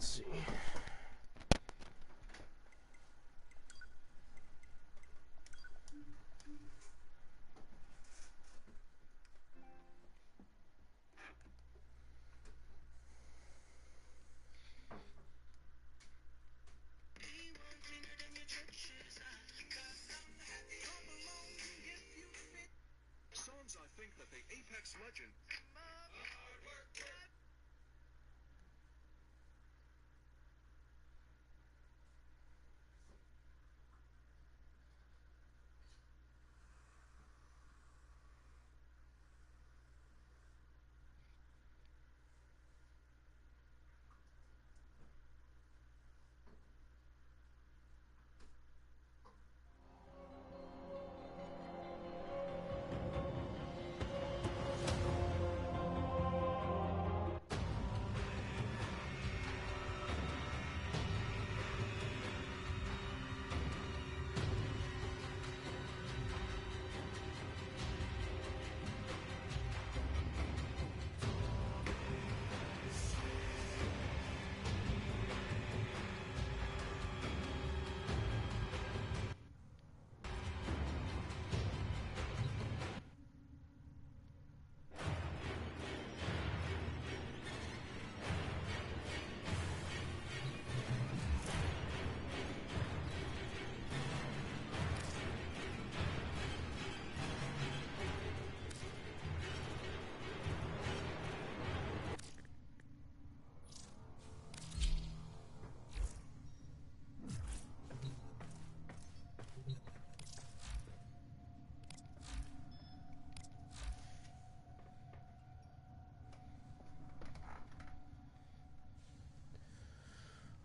Let's see. Songs I think that the Apex legend.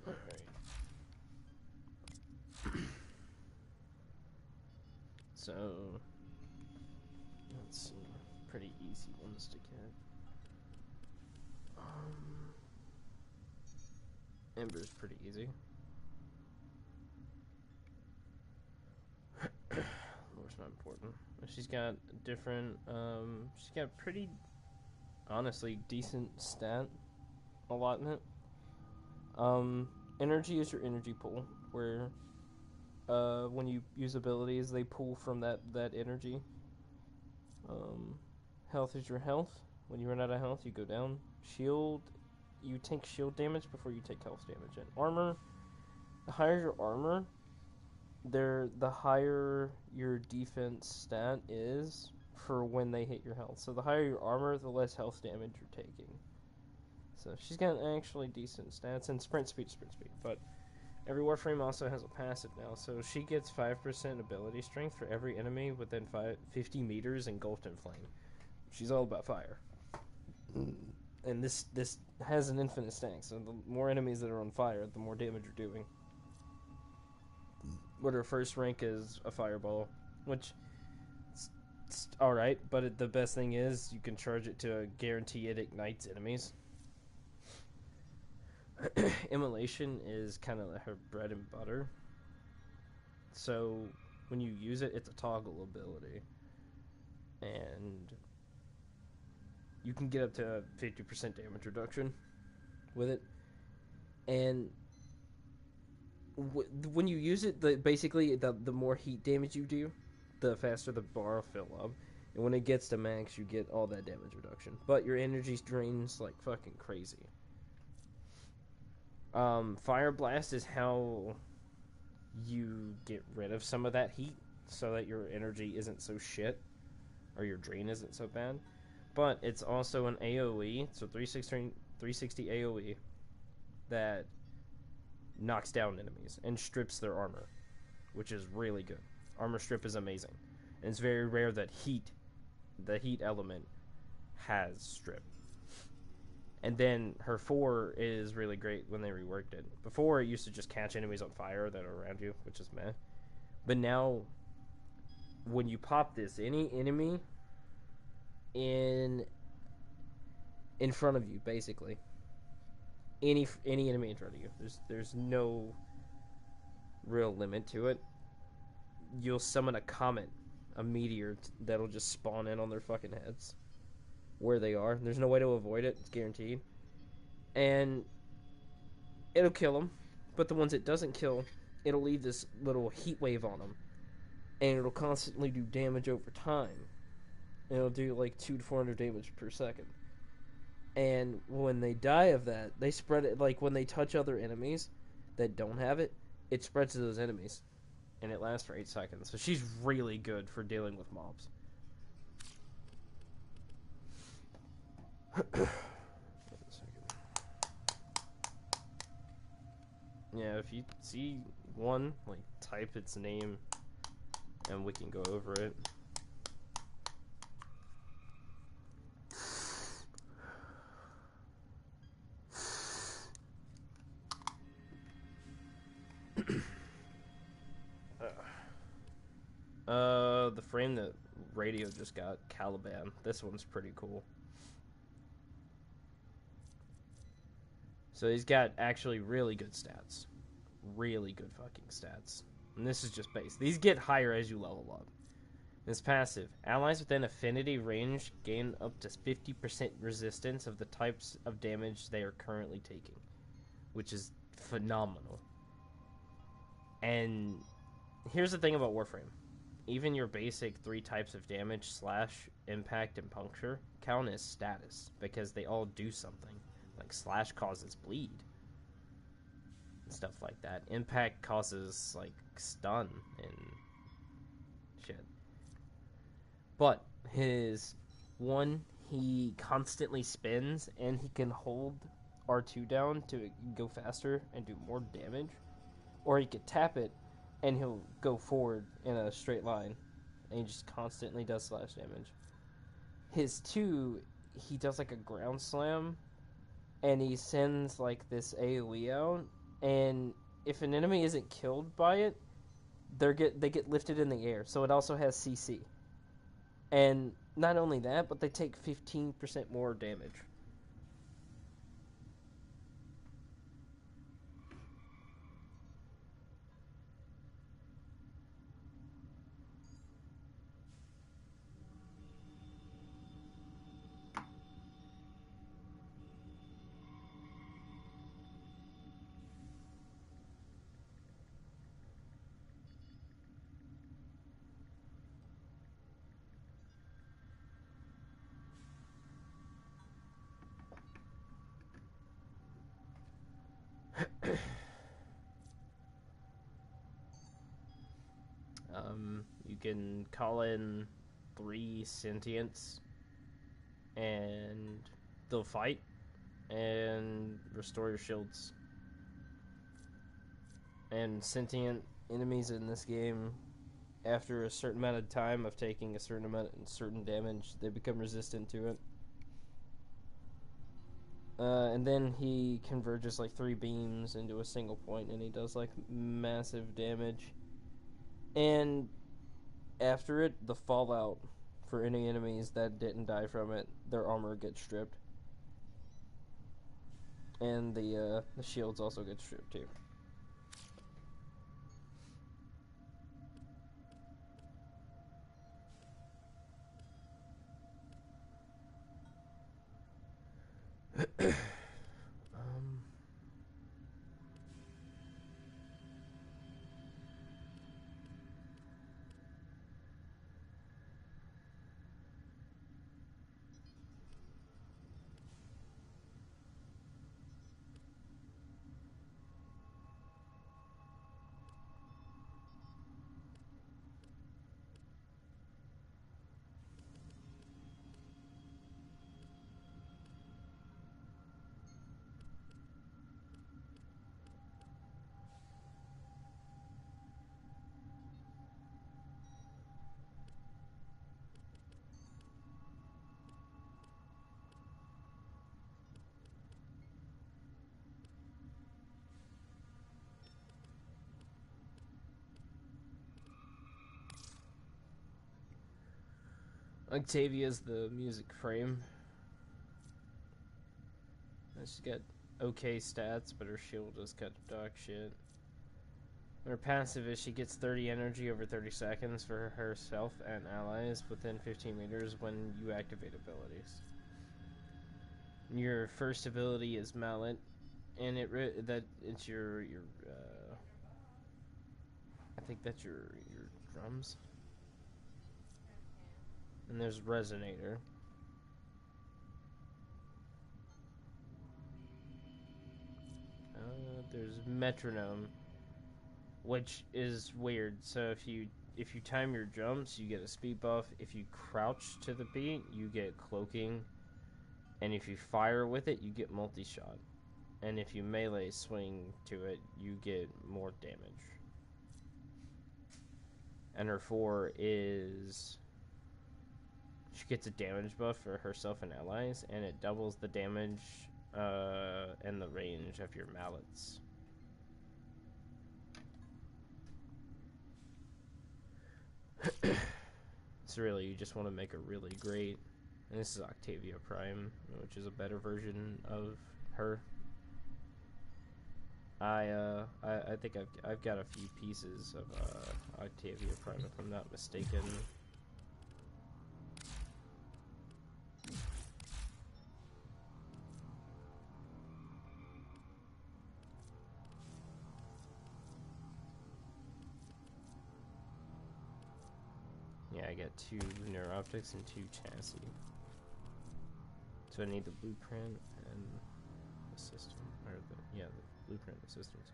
Alright. So, let's see. Pretty easy ones to get. Ember's pretty easy. Lore's not important. She's got different, she's got pretty, honestly, decent stat allotment. Energy is your energy pool, where, when you use abilities, they pull from that energy. Health is your health. When you run out of health, you go down. Shield, you take shield damage before you take health damage. And armor, the higher your armor, the higher your defense stat is for when they hit your health. So the higher your armor, the less health damage you're taking. So she's got actually decent stats, and sprint speed. But every Warframe also has a passive now, so she gets 5% ability strength for every enemy within 50 meters engulfed in flame. She's all about fire. And this has an infinite stack, so the more enemies that are on fire, the more damage you're doing. But her first rank is a fireball, which it's alright, but the best thing is you can charge it to guarantee it ignites enemies. Immolation is kind of her bread and butter. So when you use it, it's a toggle ability. And you can get up to 50% damage reduction with it. And when you use it, basically the more heat damage you do, the faster the bar will fill up. And when it gets to max, you get all that damage reduction. But your energy drains like fucking crazy. Fire Blast is how you get rid of some of that heat so that your energy isn't so shit or your drain isn't so bad. But it's also an AoE, so 360 AoE that knocks down enemies and strips their armor, which is really good. Armor strip is amazing. And it's very rare that the heat element has strip. And then her 4 is really great when they reworked it. Before, it used to just catch enemies on fire that are around you, which is meh. But now, when you pop this, any enemy in front of you, basically, any enemy in front of you, there's no real limit to it. You'll summon a comet, a meteor that'll just spawn in on their fucking heads where they are. There's no way to avoid it. It's guaranteed. And it'll kill them, but the ones it doesn't kill, it'll leave this little heat wave on them, and it'll constantly do damage over time. And it'll do like 2 to 400 damage per second. And when they die of that, they spread it. Like when they touch other enemies that don't have it, it spreads to those enemies, and it lasts for 8 seconds. So she's really good for dealing with mobs. Yeah, if you see one, like, type its name and we can go over it. The frame that Radio just got, Caliban. This one's pretty cool. So he's got actually really good stats. Really good fucking stats. And this is just base. These get higher as you level up. His passive. Allies within affinity range gain up to 50% resistance of the types of damage they are currently taking. Which is phenomenal. And here's the thing about Warframe. Even your basic 3 types of damage, slash, impact, and puncture, count as status. Because they all do something. Like slash causes bleed. And stuff like that. Impact causes, like, stun and shit. But his one, he constantly spins, and he can hold R2 down to go faster and do more damage. Or he could tap it, and he'll go forward in a straight line, and he just constantly does slash damage. His 2, he does like a ground slam, and he sends like this AoE out, and if an enemy isn't killed by it, they get lifted in the air. So it also has CC. And not only that, but they take 15% more damage. You can call in 3 sentients, and they'll fight and restore your shields. And sentient enemies in this game, after a certain amount of time of taking a certain damage, they become resistant to it. And then he converges like 3 beams into a single point, and he does like massive damage. And after it, the fallout for any enemies that didn't die from it, their armor gets stripped. And the shields also get stripped too. Octavia's the music frame. She's got okay stats, but her shield is kind of dog shit. Her passive is she gets 30 energy over 30 seconds for herself and allies within 15 meters when you activate abilities. Your first ability is Mallet, and that it's your I think that's your drums. And there's resonator. There's metronome, which is weird. So if you time your jumps, you get a speed buff. If you crouch to the beat, you get cloaking, and if you fire with it, you get multi-shot. And if you melee swing to it, you get more damage. And her 4 is she gets a damage buff for herself and allies, and it doubles the damage and the range of your mallets. So really, you just want to make her really great. And this is Octavia Prime, which is a better version of her. I think I've got a few pieces of Octavia Prime, if I'm not mistaken. Yeah, I got 2 neuroptics and 2 chassis. So I need the blueprint and the system, or the blueprint and systems.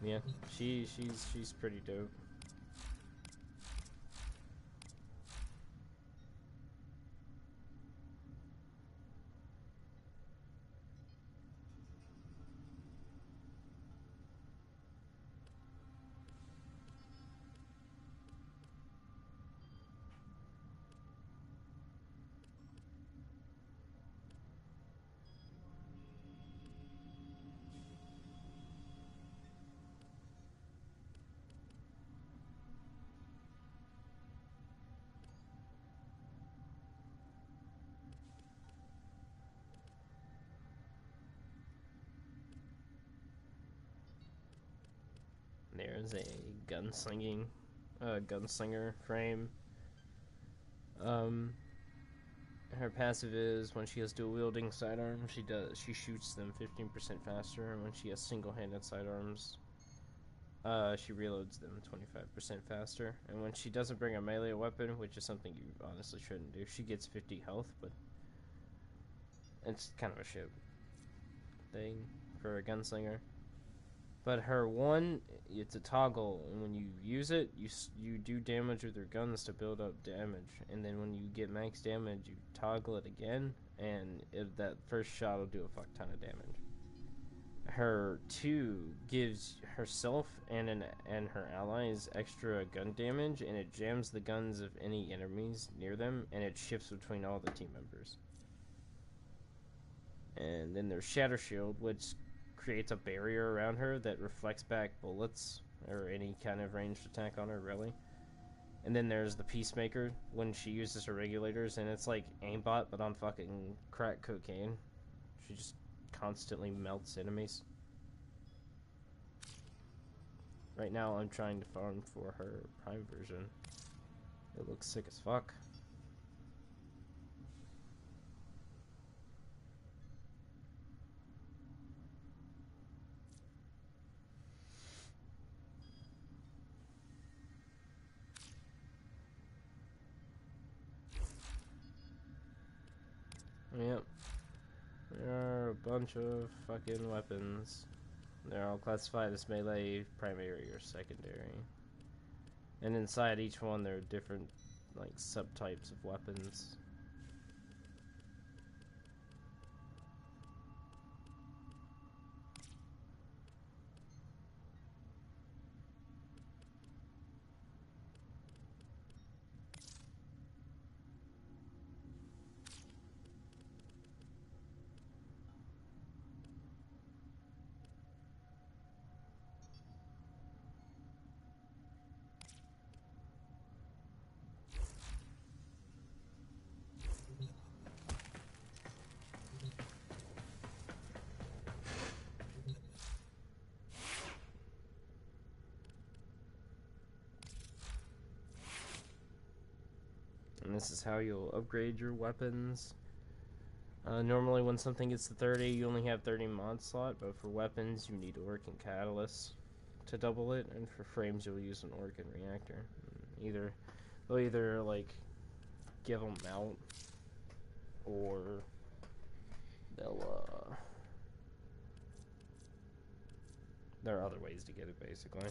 Yeah, she's pretty dope. There's a gunslinger frame. Her passive is when she has dual wielding sidearms, she shoots them 15% faster, and when she has single-handed sidearms, she reloads them 25% faster. And when she doesn't bring a melee weapon, which is something you honestly shouldn't do, she gets 50 health, but it's kind of a shit thing for a gunslinger. But her 1, it's a toggle, and when you use it, you do damage with your guns to build up damage. And then when you get max damage, you toggle it again, and that first shot will do a fuck ton of damage. Her 2 gives herself and her allies extra gun damage, and it jams the guns of any enemies near them, and it shifts between all the team members. And then there's Shatter Shield, which creates a barrier around her that reflects back bullets or any kind of ranged attack on her, really. And then there's the Peacemaker when she uses her regulators, and it's like aimbot but on fucking crack cocaine. She just constantly melts enemies. Right now I'm trying to farm for her Prime version. It looks sick as fuck. Yep. There are a bunch of fucking weapons. They're all classified as melee, primary, or secondary. And inside each one there are different, like, subtypes of weapons. And this is how you'll upgrade your weapons. Normally, when something gets to 30, you only have 30 mod slot, but for weapons, you need Orc and Catalyst to double it, and for frames, you'll use an Orc and Reactor. They'll either like give them out, or they'll there are other ways to get it, basically.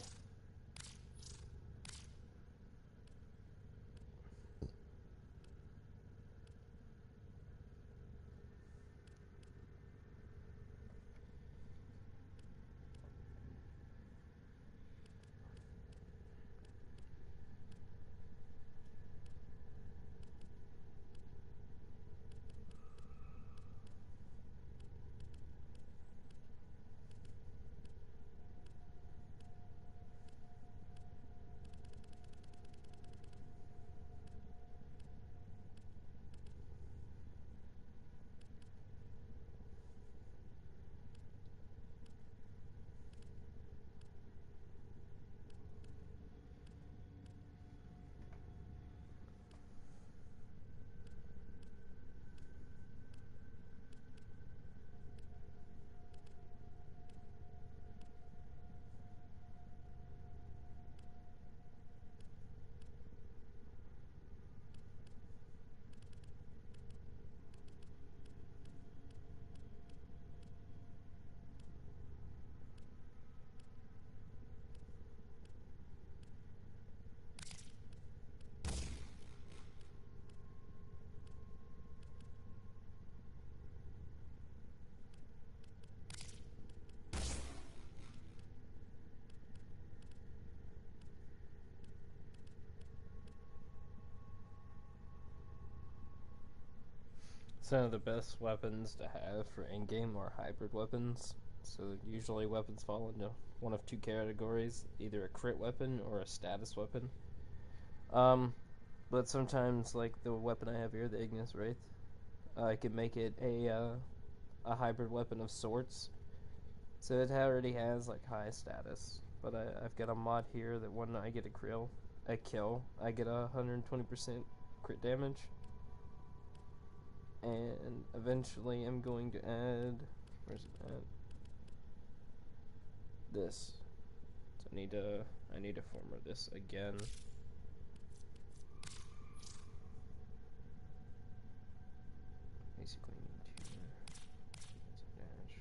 Some of the best weapons to have for in-game are hybrid weapons. So usually weapons fall into one of two categories, either a crit weapon or a status weapon. But sometimes, like the weapon I have here, the Ignis Wraith, I can make it a hybrid weapon of sorts. So it already has like high status, but I've got a mod here that when I get a kill, I get 120% crit damage. And eventually I'm going to add, where's it at? This. So I need to former this again. Basically need to dash.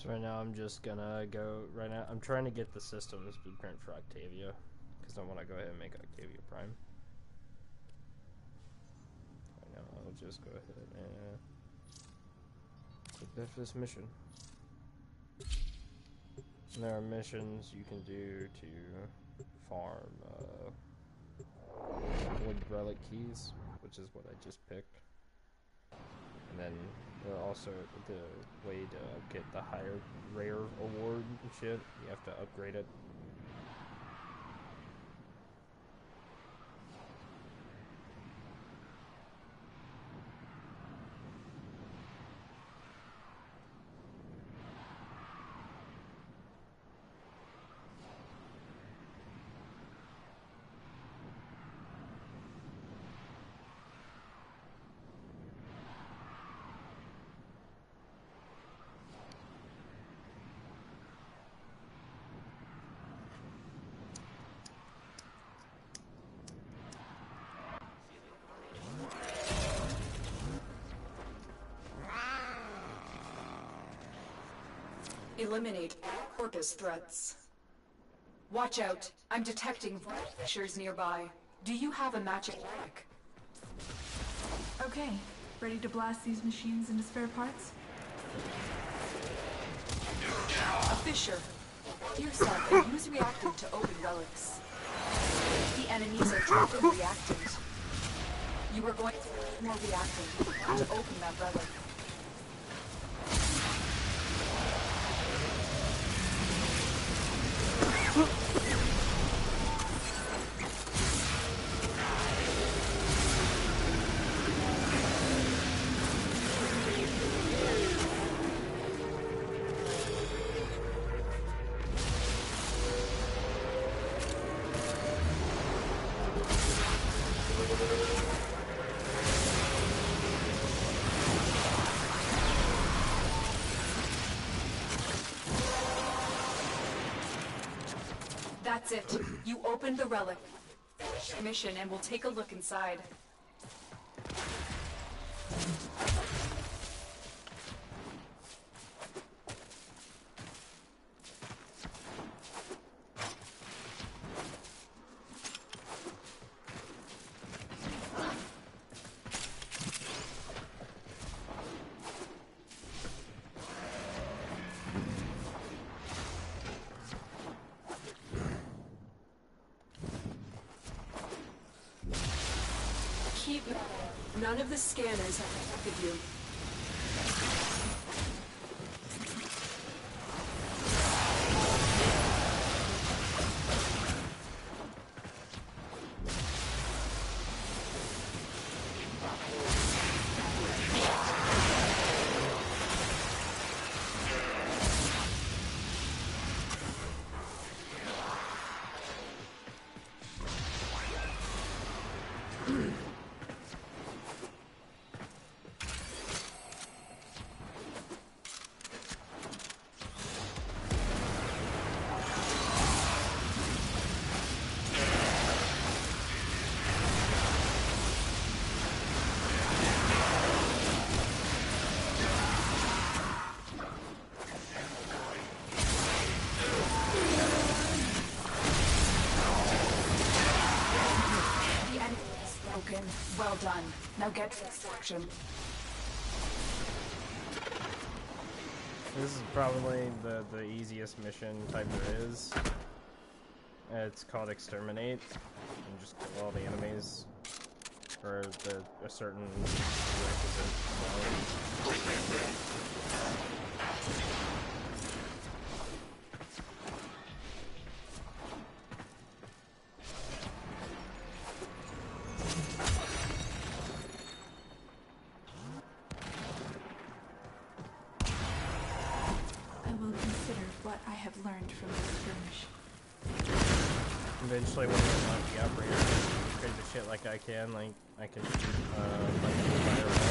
So right now I'm just gonna go. Right now I'm trying to get the systems blueprint for Octavia, because I want to go ahead and make Octavia Prime. Right now I'll just go ahead and click this mission. And there are missions you can do to farm wood relic keys, which is what I just picked. And then also the way to get the higher rare award and shit, you have to upgrade it. Eliminate Corpus threats. Watch out. I'm detecting vultures nearby. Do you have a magic trick? Okay, ready to blast these machines into spare parts? A fissure. Yourself and use reactant to open relics. The enemies are trapped in reactant. You are going to need more reactant to open that relic. That's it. You opened the relic. Mission, and we'll take a look inside. None of the scanners have detected you. Well done. Now get to extraction. This is probably the easiest mission type there is. It's called Exterminate. And just kill all the enemies for a certain requisite quality. Learned from this skirmish. Eventually, when I unlock the operator, trade the shit like I can, like I can shoot like a fireball.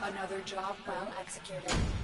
Another job well executed.